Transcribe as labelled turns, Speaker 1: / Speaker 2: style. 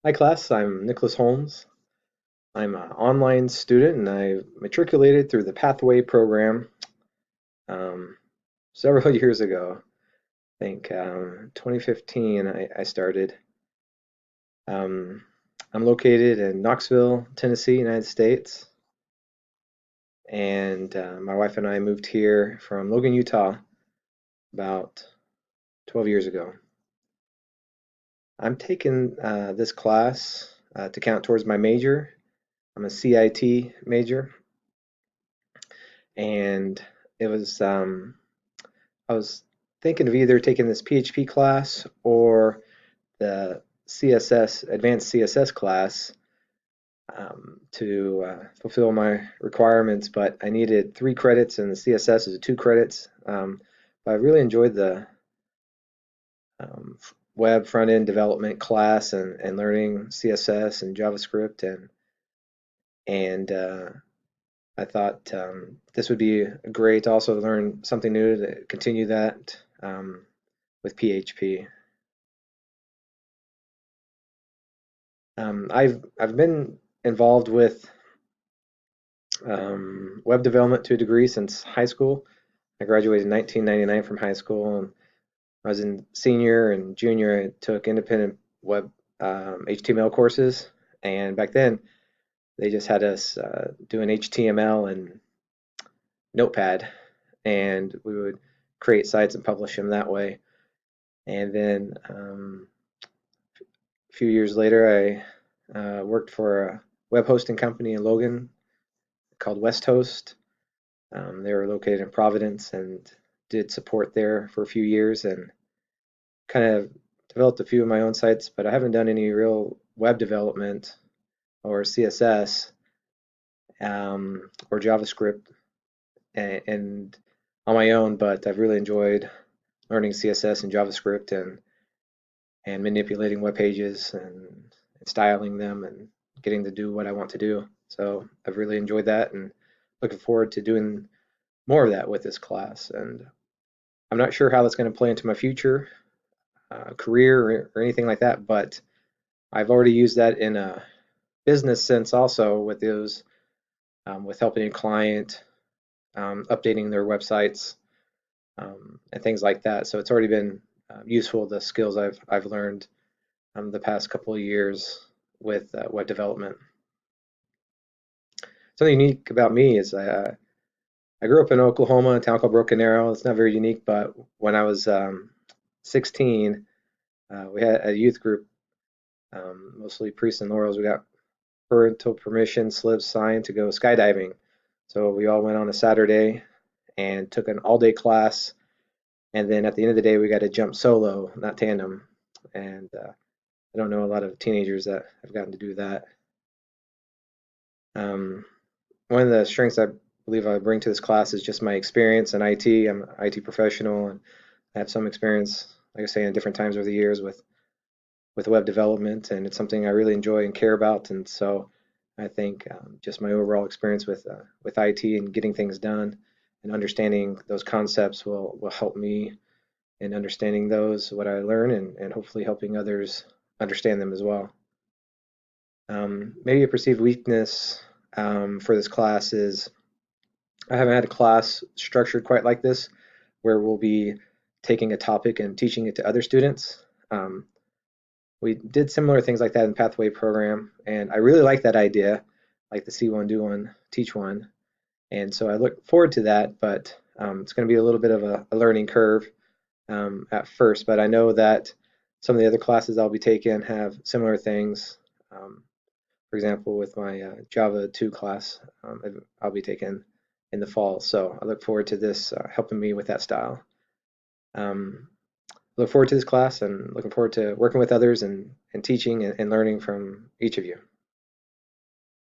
Speaker 1: Hi class, I'm Nicholas Holmes. I'm an online student and I matriculated through the Pathway program um, several years ago. I think 2015 I started. Um, I'm located in Knoxville, Tennessee, United States, and my wife and I moved here from Logan, Utah about 12 years ago. I'm taking this class to count towards my major. I'm a CIT major, and it was I was thinking of either taking this PHP class or the CSS, advanced CSS class to fulfill my requirements, but I needed 3 credits and the CSS is 2 credits. But I really enjoyed the um, web front-end development class and learning CSS and JavaScript and I thought this would be great to also learn something new to continue that with PHP. I've been involved with web development to a degree since high school. I graduated in 1999 from high school. And I was in senior and junior. I took independent web HTML courses, and back then they just had us doing HTML and Notepad, and we would create sites and publish them that way. And then a few years later, I worked for a web hosting company in Logan called West Host. They were located in Providence and did support there for a few years and kind of developed a few of my own sites, but I haven't done any real web development or CSS or JavaScript and on my own, but I've really enjoyed learning CSS and JavaScript and manipulating web pages and styling them and getting to do what I want to do. So I've really enjoyed that and looking forward to doing more of that with this class. And I'm not sure how that's going to play into my future career or anything like that, but I've already used that in a business sense also with those, with helping a client, updating their websites, and things like that. So it's already been useful, the skills I've learned the past couple of years with web development. Something unique about me is I grew up in Oklahoma, a town called Broken Arrow. It's not very unique, but when I was 16, we had a youth group, mostly priests and laurels. We got parental permission slips signed to go skydiving. So we all went on a Saturday and took an all-day class, and then at the end of the day, we got to jump solo, not tandem. And I don't know a lot of teenagers that have gotten to do that. Um, One of the strengths I believe I bring to this class is just my experience in IT. I'm an IT professional and I have some experience, like I say, in different times over the years with web development, and it's something I really enjoy and care about. And so I think just my overall experience with IT and getting things done and understanding those concepts will help me in understanding those what I learn and hopefully helping others understand them as well. Maybe a perceived weakness for this class is I haven't had a class structured quite like this where we'll be taking a topic and teaching it to other students. Um, we did similar things like that in the Pathway program, and I really like that idea, like the see one, do one, teach one. And so I look forward to that, but it's going to be a little bit of a learning curve at first. But I know that some of the other classes I'll be taking have similar things. Um, for example, with my Java 2 class, I'll be taking in the fall. So I look forward to this helping me with that style. Um, look forward to this class and looking forward to working with others and teaching and learning from each of you.